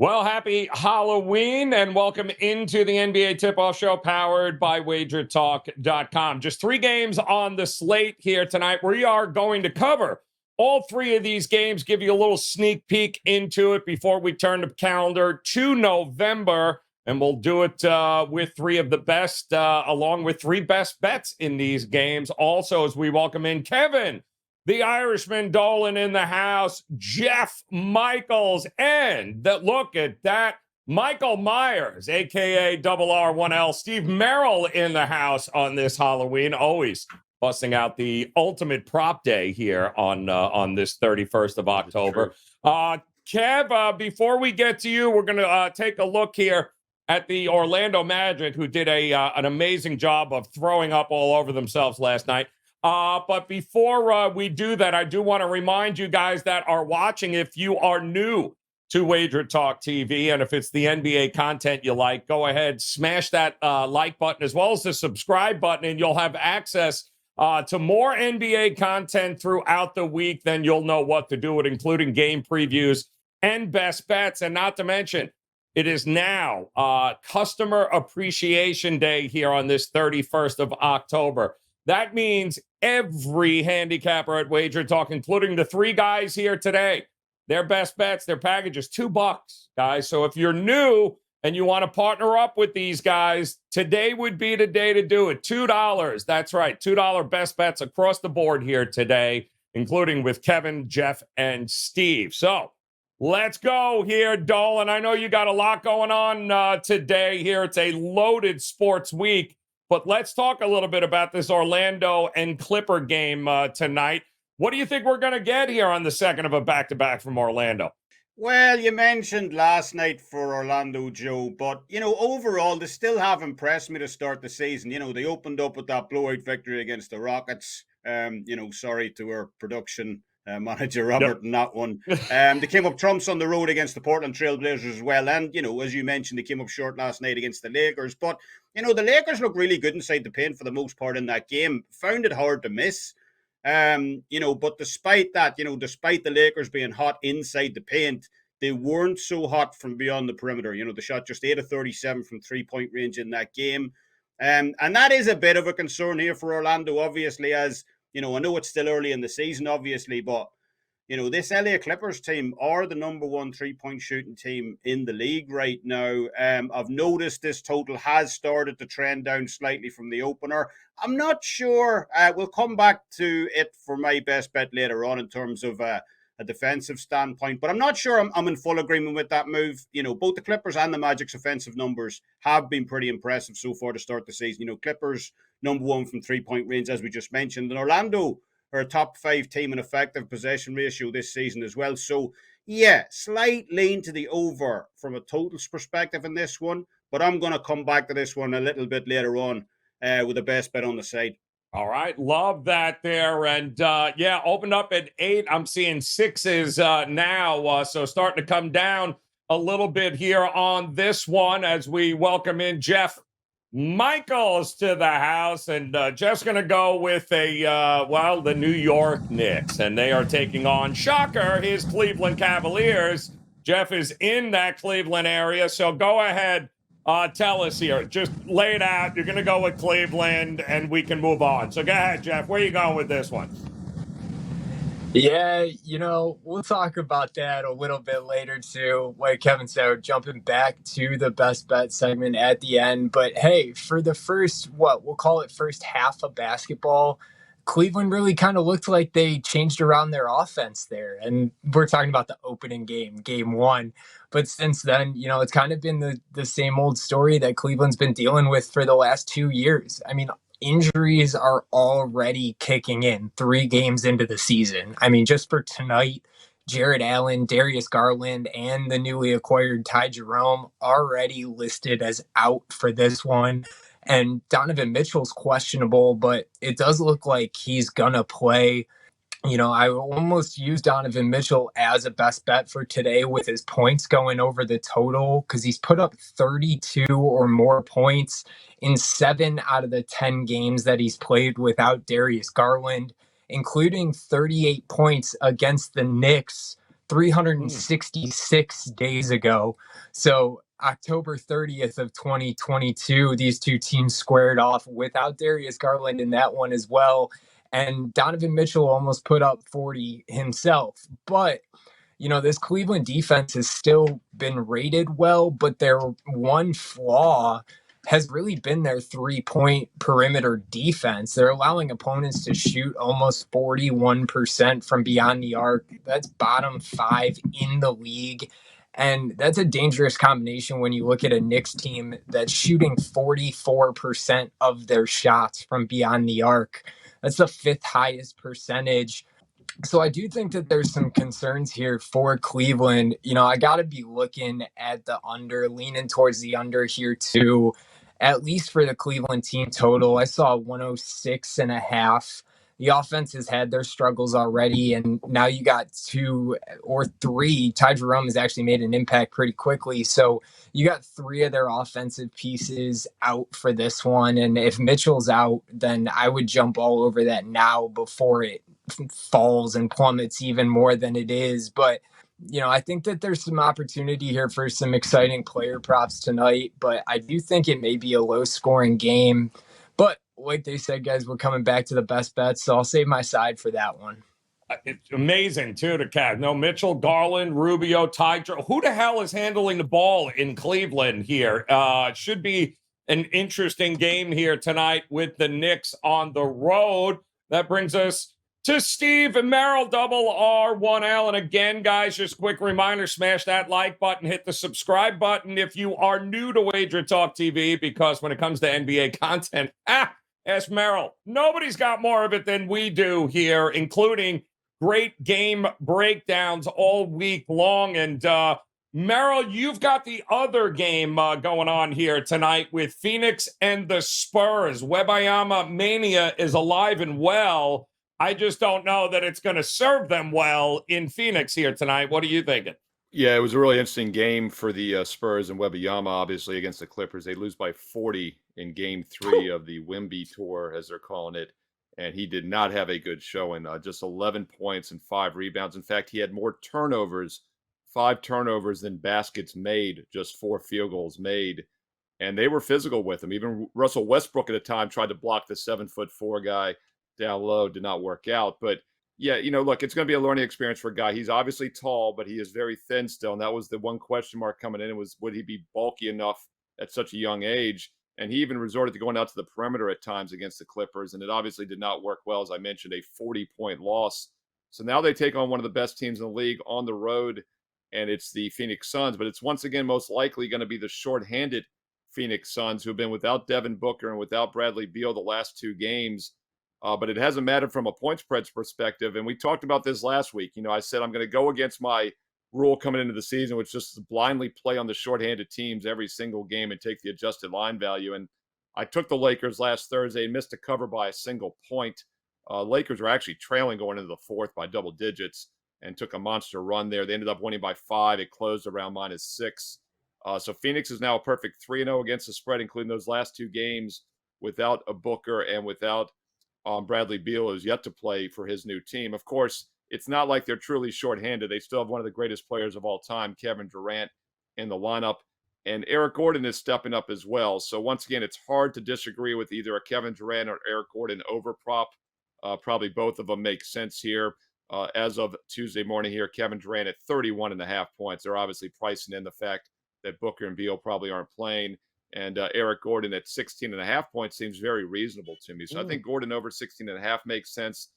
Well, happy Halloween and welcome into the NBA Tip-Off Show powered by WagerTalk.com. Just 3 games on the slate here tonight. We are going to cover all 3 of these games, give you a little sneak peek into it before we turn the calendar to November. And we'll do it with 3 of the best, along with 3 best bets in these games. Also, as we welcome in Kevin, the Irishman Dolan in the house, Jeff Michaels, and look at that, Michael Myers, a.k.a. R1L, Steve Merril in the house on this Halloween, always busting out the ultimate prop day here on this 31st of October. Kev, before we get to you, we're going to take a look here at the Orlando Magic, who did an amazing job of throwing up all over themselves last night. But before we do that, I do want to remind you guys that are watching, if you are new to WagerTalk TV, and if it's the NBA content you like, go ahead, smash that like button as well as the subscribe button, and you'll have access to more NBA content throughout the week. Then you'll know what to do with, including game previews and best bets. And not to mention, it is now Customer Appreciation Day here on this 31st of October. That means every handicapper at WagerTalk, including the 3 guys here today, their best bets, their package is $2, guys. So if you're new and you want to partner up with these guys, today would be the day to do it. $2. That's right. $2 best bets across the board here today, including with Kevin, Jeff, and Steve. So let's go here, Dolan. I know you got a lot going on today here. It's a loaded sports week. But let's talk a little bit about this Orlando and Clipper game tonight. What do you think we're going to get here on the second of a back-to-back from Orlando? Well, you mentioned last night for Orlando, Joe, but, overall, they still have impressed me to start the season. They opened up with that blowout victory against the Rockets. Sorry to our production manager Robert in that one. They came up trumps on the road against the Portland Trailblazers as well. And, as you mentioned, they came up short last night against the Lakers. But, the Lakers look really good inside the paint for the most part in that game. Found it hard to miss. But despite that, despite the Lakers being hot inside the paint, they weren't so hot from beyond the perimeter. They shot just 8 of 37 from 3-point range in that game. And that is a bit of a concern here for Orlando, obviously, as I know it's still early in the season, obviously, but, this LA Clippers team are the number 1 3-point shooting team in the league right now. I've noticed this total has started to trend down slightly from the opener. I'm not sure. We'll come back to it for my best bet later on in terms of a defensive standpoint, but I'm not sure I'm in full agreement with that move. Both the Clippers and the Magic's offensive numbers have been pretty impressive so far to start the season. Clippers number 1 from 3-point range, as we just mentioned, and Orlando are a top 5 team in effective possession ratio this season as well. So, yeah, slight lean to the over from a totals perspective in this one, but I'm going to come back to this one a little bit later on with the best bet on the side. All right. Love that there. And, opened up at 8. I'm seeing 6s now. So starting to come down a little bit here on this one as we welcome in Jeff Michaels to the house. And Jeff's going to go with the New York Knicks. And they are taking on, shocker, his Cleveland Cavaliers. Jeff is in that Cleveland area. So go ahead. Tell us here. Just lay it out. You're going to go with Cleveland, and we can move on. So go ahead, Jeff. Where are you going with this one? Yeah, we'll talk about that a little bit later, too. Like Kevin said, we're jumping back to the best bet segment at the end. But, hey, for the first, we'll call it first half of basketball, Cleveland really kind of looked like they changed around their offense there. And we're talking about the opening game 1. But since then, it's kind of been the same old story that Cleveland's been dealing with for the last 2 years. I mean, injuries are already kicking in 3 games into the season. I mean, just for tonight, Jared Allen, Darius Garland, and the newly acquired Ty Jerome already listed as out for this one. And Donovan Mitchell's questionable, but it does look like he's going to play. I almost used Donovan Mitchell as a best bet for today with his points going over the total because he's put up 32 or more points in 7 out of the 10 games that he's played without Darius Garland, including 38 points against the Knicks 366 days ago. So October 30th of 2022, these two teams squared off without Darius Garland in that one as well. And Donovan Mitchell almost put up 40 himself. But this Cleveland defense has still been rated well, but their one flaw has really been their 3-point perimeter defense. They're allowing opponents to shoot almost 41% from beyond the arc. That's bottom 5 in the league. And that's a dangerous combination when you look at a Knicks team that's shooting 44% of their shots from beyond the arc. That's the 5th highest percentage. So I do think that there's some concerns here for Cleveland. I got to be looking at the under, leaning towards the under here too, at least for the Cleveland team total. I saw 106.5. The offense has had their struggles already, and now you got 2 or 3. Ty Jerome has actually made an impact pretty quickly. So you got 3 of their offensive pieces out for this one. And if Mitchell's out, then I would jump all over that now before it falls and plummets even more than it is. But I think that there's some opportunity here for some exciting player props tonight, but I do think it may be a low scoring game. But like they said, guys, we're coming back to the best bets, so I'll save my side for that one. It's amazing too to catch. No, Mitchell, Garland, Rubio, Ty. Who the hell is handling the ball in Cleveland here? Should be an interesting game here tonight with the Knicks on the road. That brings us to Steve and Merril, double R1L. And again, guys, just quick reminder, smash that like button, hit the subscribe button if you are new to Wager Talk TV, because when it comes to NBA content, ask Merril. Nobody's got more of it than we do here, including great game breakdowns all week long. And Merril, you've got the other game going on here tonight with Phoenix and the Spurs. Wembanyama mania is alive and well. I just don't know that it's going to serve them well in Phoenix here tonight. What are you thinking? Yeah, it was a really interesting game for the Spurs and Wembanyama, obviously, against the Clippers. They lose by 40 in Game 3 of the Wemby Tour, as they're calling it, and he did not have a good showing. Just 11 points and 5 rebounds. In fact, he had more turnovers, 5 turnovers than baskets made, just 4 field goals made, and they were physical with him. Even Russell Westbrook at the time tried to block the 7'4" guy down low, did not work out. But yeah, look, it's going to be a learning experience for a guy. He's obviously tall, but he is very thin still. And that was the one question mark coming in, was would he be bulky enough at such a young age? And he even resorted to going out to the perimeter at times against the Clippers. And it obviously did not work well. As I mentioned, a 40-point loss. So now they take on one of the best teams in the league on the road, and it's the Phoenix Suns. But it's once again most likely going to be the shorthanded Phoenix Suns, who have been without Devin Booker and without Bradley Beal the last 2 games. But it hasn't mattered from a point spreads perspective. And we talked about this last week. I said I'm going to go against my rule coming into the season, which is to blindly play on the shorthanded teams every single game and take the adjusted line value. And I took the Lakers last Thursday and missed a cover by a single point. Lakers were actually trailing going into the 4th by double digits and took a monster run there. They ended up winning by 5. It closed around -6. So Phoenix is now a perfect 3-0 against the spread, including those last 2 games without a Booker and without Bradley Beal is yet to play for his new team. Of course, it's not like they're truly shorthanded. They still have one of the greatest players of all time, Kevin Durant, in the lineup. And Eric Gordon is stepping up as well. So once again, it's hard to disagree with either a Kevin Durant or Eric Gordon over prop. Probably both of them make sense here. As of Tuesday morning here, Kevin Durant at 31.5 points. They're obviously pricing in the fact that Booker and Beal probably aren't playing. And Eric Gordon at 16.5 points seems very reasonable to me. So I think Gordon over 16.5 makes sense.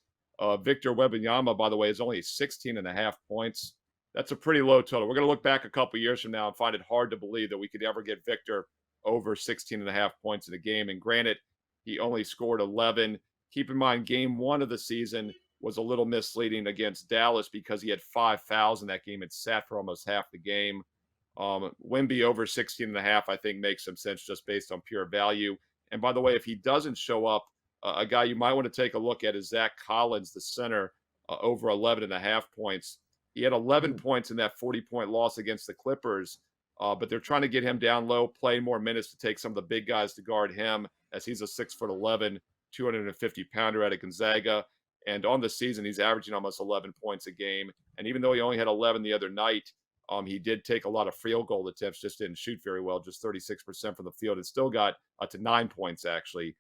Victor Wembanyama, by the way, is only 16.5 points. That's a pretty low total. We're going to look back a couple years from now and find it hard to believe that we could ever get Victor over 16.5 points in a game. And granted, he only scored 11. Keep in mind, game 1 of the season was a little misleading against Dallas because he had 5 fouls in that game and sat for almost half the game. Wemby over 16.5, I think, makes some sense just based on pure value. And by the way, if he doesn't show up, a guy you might want to take a look at is Zach Collins, the center, over 11.5 points. He had 11 points in that 40-point loss against the Clippers, but they're trying to get him down low, play more minutes to take some of the big guys to guard him, as he's a 6'11", 250-pounder out of Gonzaga. And on the season, he's averaging almost 11 points a game. And even though he only had 11 the other night, he did take a lot of field goal attempts, just didn't shoot very well, just 36% from the field. It still got to 9 points, actually.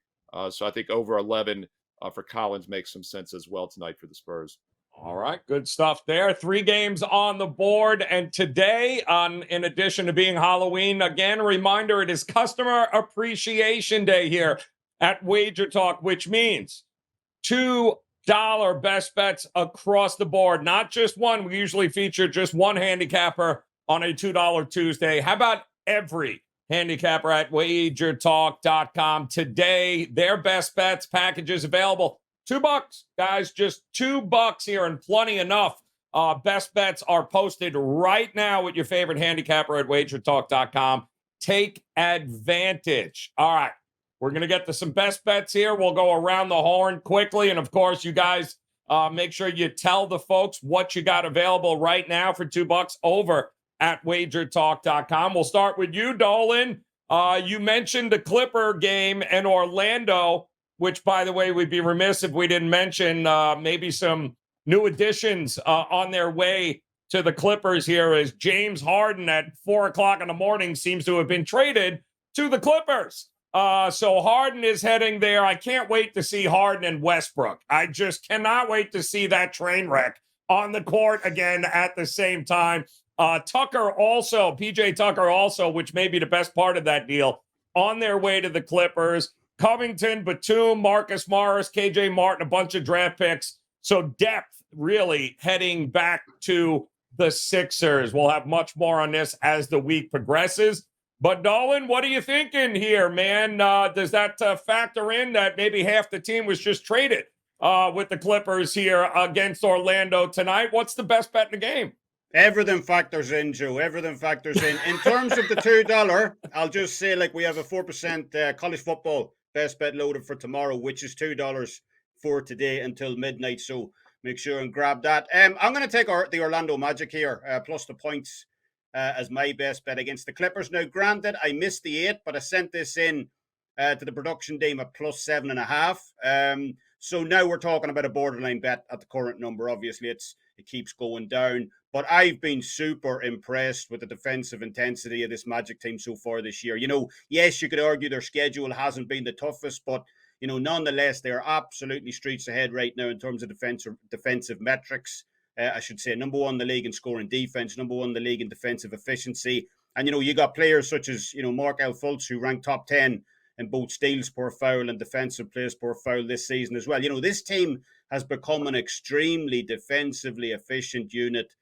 So I think over 11 for Collins makes some sense as well tonight for the Spurs. All right, good stuff there. 3 games on the board. And today, in addition to being Halloween, again, a reminder, it is Customer Appreciation Day here at WagerTalk, which means $2 best bets across the board. Not just one. We usually feature just one handicapper on a $2 Tuesday. How about every handicapper at WagerTalk.com? Today, their best bets packages available. $2, guys, just $2 here, and plenty enough. Best bets are posted right now with your favorite handicapper at WagerTalk.com. Take advantage. All right, we're going to get to some best bets here. We'll go around the horn quickly, and of course, you guys make sure you tell the folks what you got available right now for $2 over at WagerTalk.com. We'll start with you, Dolan. You mentioned the Clipper game in Orlando, which, by the way, we'd be remiss if we didn't mention maybe some new additions on their way to the Clippers here, as James Harden at 4 o'clock in the morning seems to have been traded to the Clippers. So Harden is heading there. I can't wait to see Harden and Westbrook. I just cannot wait to see that train wreck on the court again at the same time. Tucker also, PJ Tucker also, which may be the best part of that deal, on their way to the Clippers. Covington, Batum, Marcus Morris, KJ Martin, a bunch of draft picks. So depth really heading back to the Sixers. We'll have much more on this as the week progresses. But Dolan, what are you thinking here, man? Does that factor in that maybe half the team was just traded with the Clippers here against Orlando tonight? What's the best bet in the game? Everything factors in, Joe. Everything factors in. In terms of the $2, I'll just say, like, we have a 4% college football best bet loaded for tomorrow, which is $2 for today until midnight. So make sure and grab that. I'm going to take the Orlando Magic here, plus the points as my best bet against the Clippers. Now, granted, I missed the 8, but I sent this in to the production team at plus 7.5. So now we're talking about a borderline bet at the current number. Obviously, it keeps going down. But I've been super impressed with the defensive intensity of this Magic team so far this year. You know, yes, you could argue their schedule hasn't been the toughest, but, you know, nonetheless, they're absolutely streets ahead right now in terms of defensive metrics. I should say number 1 in the league in scoring defense, number 1 in the league in defensive efficiency. And, you know, you got players such as, you know, Markelle Fultz, who ranked top 10 in both steals per foul and defensive plays per foul this season as well. You know, this team has become an extremely defensively efficient unit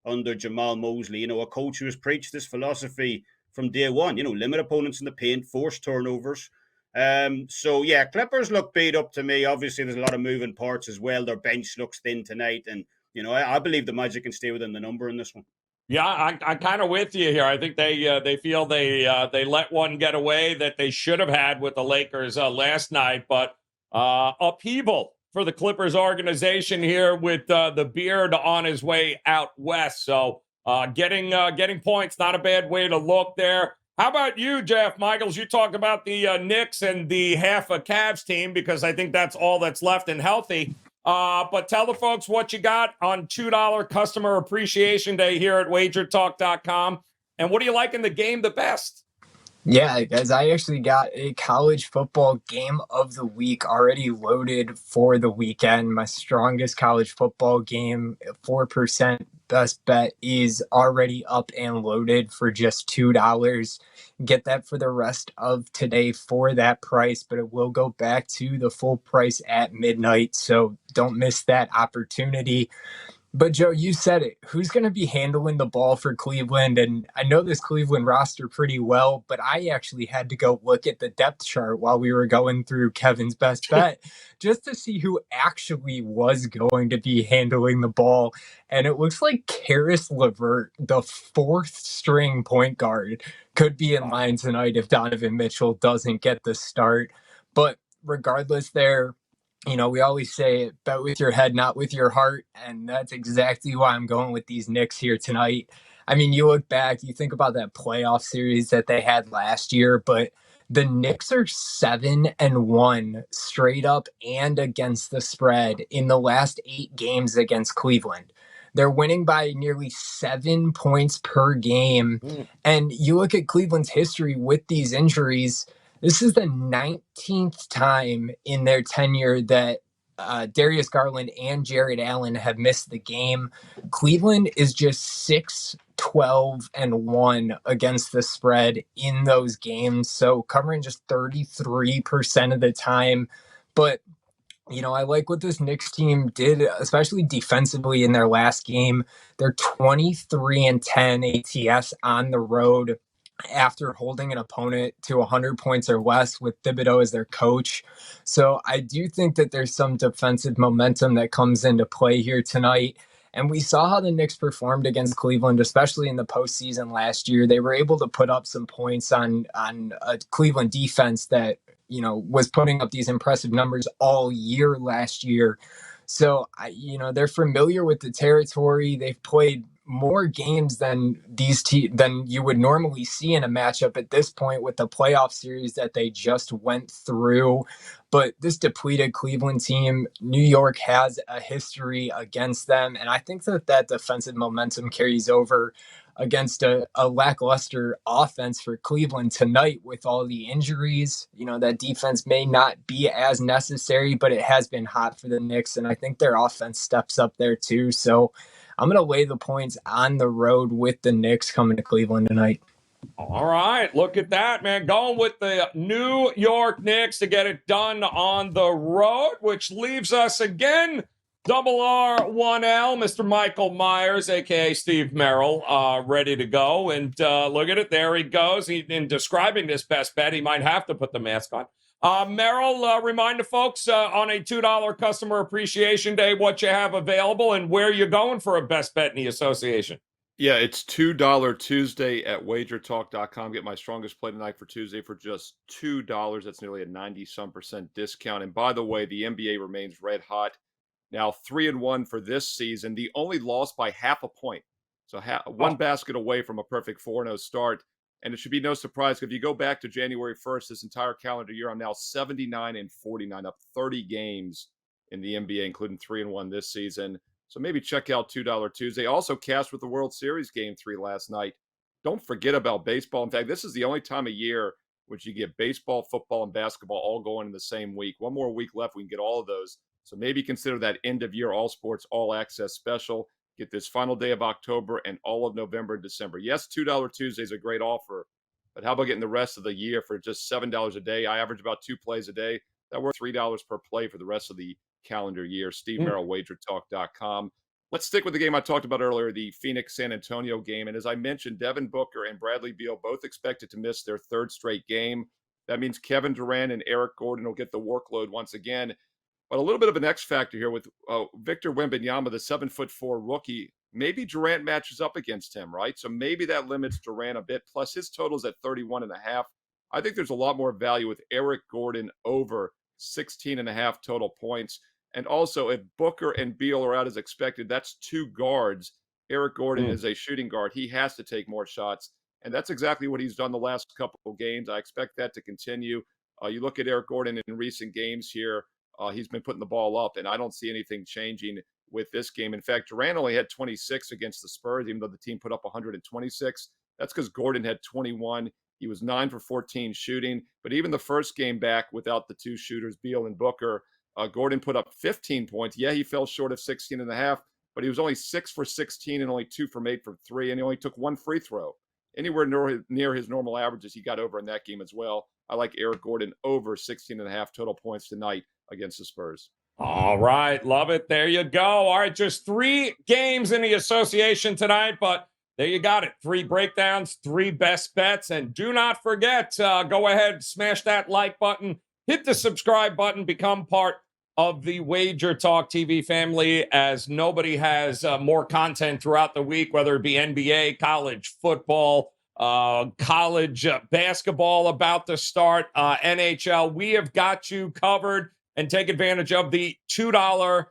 under Jamal Mosley, you know, a coach who has preached this philosophy from day one, you know, limit opponents in the paint, force turnovers. So, yeah, Clippers look beat up to me. Obviously, there's a lot of moving parts as well. Their bench looks thin tonight. And, you know, I believe the Magic can stay within the number in this one. Yeah, I'm kind of with you here. I think they feel they let one get away that they should have had with the Lakers last night. But upheaval for the Clippers organization here with the Beard on his way out west. So getting points, not a bad way to look there. How about you, Jeff Michaels? You talk about the Knicks and the half a Cavs team, because I think that's all that's left and healthy. But tell the folks what you got on $2 Customer Appreciation Day here at WagerTalk.com. And what do you like in the game the best? Yeah, guys, I actually got a college football game of the week already loaded for the weekend. My strongest college football game, 4% best bet, is already up and loaded for just $2. Get that for the rest of today for that price, but it will go back to the full price at midnight. So don't miss that opportunity. But Joe, you said it. Who's going to be handling the ball for Cleveland? And I know this Cleveland roster pretty well, but I actually had to go look at the depth chart while we were going through Kevin's best bet just to see who actually was going to be handling the ball. And it looks like Karis LeVert, the 4th string point guard, could be in line tonight if Donovan Mitchell doesn't get the start. But regardless there, you know, we always say bet with your head, not with your heart. And that's exactly why I'm going with these Knicks here tonight. I mean, you look back, you think about that playoff series that they had last year, but The Knicks are 7-1 straight up and against the spread in the last 8 games against Cleveland. They're winning by nearly 7 points per game. And you look at Cleveland's history with these injuries, this is the 19th time in their tenure that Darius Garland and Jared Allen have missed the game. Cleveland is just 6-12-1 against the spread in those games. So covering just 33% of the time. But I like what this Knicks team did, especially defensively in their last game. They're 23-10 ATS on the road after holding an opponent to 100 points or less with Thibodeau as their coach. So I do think that there's some defensive momentum that comes into play here tonight. And we saw how the Knicks performed against Cleveland, especially in the postseason last year. They were able to put up some points on a Cleveland defense that was putting up these impressive numbers all year last year. So, they're familiar with the territory. They've played more games than than you would normally see in a matchup at this point with the playoff series that they just went through. But this depleted Cleveland team, New York has a history against them. And I think that defensive momentum carries over against a lackluster offense for Cleveland tonight with all the injuries. That defense may not be as necessary, but it has been hot for the Knicks, and I think their offense steps up there too. So I'm going to lay the points on the road with the Knicks coming to Cleveland tonight. All right, look at that, man. Going with the New York Knicks to get it done on the road, which leaves us again Double R1L, Mr. Michael Myers, a.k.a. Steve Merril, ready to go. And look at it. There he goes. In describing this best bet, he might have to put the mask on. Merril, remind the folks on a $2 customer appreciation day what you have available and where you're going for a best bet in the association. Yeah, it's $2 Tuesday at WagerTalk.com. Get my strongest play tonight for Tuesday for just $2. That's nearly a 90-some% discount. And by the way, the NBA remains red hot. Now 3-1 for this season. The only loss by half a point. So one basket away from a perfect 4-0 start. And it should be no surprise if you go back to January 1st, this entire calendar year, I'm now 79-49, up 30 games in the NBA, including 3-1 this season. So maybe check out $2 Tuesday. Also cashed with the World Series Game 3 last night. Don't forget about baseball. In fact, this is the only time of year which you get baseball, football, and basketball all going in the same week. One more week left, we can get all of those. So maybe consider that end-of-year all sports, all access special. Get this final day of October and all of November and December. Yes, $2 Tuesday is a great offer, but how about getting the rest of the year for just $7 a day? I average about 2 plays a day. That worth $3 per play for the rest of the calendar year. Steve Merril, WagerTalk.com. Let's stick with the game I talked about earlier, the Phoenix-San Antonio game. And as I mentioned, Devin Booker and Bradley Beal both expected to miss their third straight game. That means Kevin Durant and Eric Gordon will get the workload once again. But a little bit of an X factor here with Victor Wembanyama, the 7'4" rookie. Maybe Durant matches up against him, right? So maybe that limits Durant a bit. Plus his total's at 31.5. I think there's a lot more value with Eric Gordon over 16.5 total points. And also, if Booker and Beal are out as expected, that's 2 guards. Eric Gordon is a shooting guard. He has to take more shots. And that's exactly what he's done the last couple of games. I expect that to continue. You look at Eric Gordon in recent games here. He's been putting the ball up, and I don't see anything changing with this game. In fact, Durant only had 26 against the Spurs, even though the team put up 126. That's because Gordon had 21. He was 9 for 14 shooting. But even the first game back without the 2 shooters, Beal and Booker, Gordon put up 15 points. Yeah, he fell short of 16.5, but he was only 6 for 16 and only 2 from 8 from 3, and he only took 1 free throw. Anywhere near his normal averages, he got over in that game as well. I like Eric Gordon over 16.5 total points tonight against the Spurs. All right. Love it. There you go. All right. Just 3 games in the association tonight, but there you got it. 3 breakdowns, 3 best bets. And do not forget, go ahead, smash that like button, hit the subscribe button, become part of the Wager Talk TV family, as nobody has more content throughout the week, whether it be NBA, college football, college basketball about to start, NHL. We have got you covered. And take advantage of the $2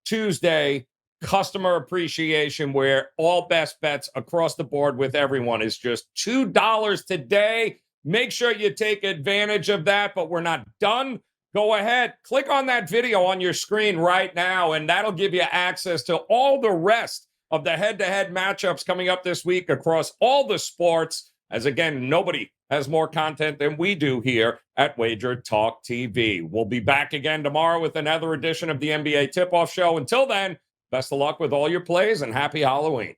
Tuesday customer appreciation, where all best bets across the board with everyone is just $2 today. Make sure you take advantage of that, but we're not done. Go ahead, click on that video on your screen right now, and that'll give you access to all the rest of the head-to-head matchups coming up this week across all the sports. As again, nobody has more content than we do here at WagerTalk TV. We'll be back again tomorrow with another edition of the NBA Tip-Off Show. Until then, best of luck with all your plays and happy Halloween.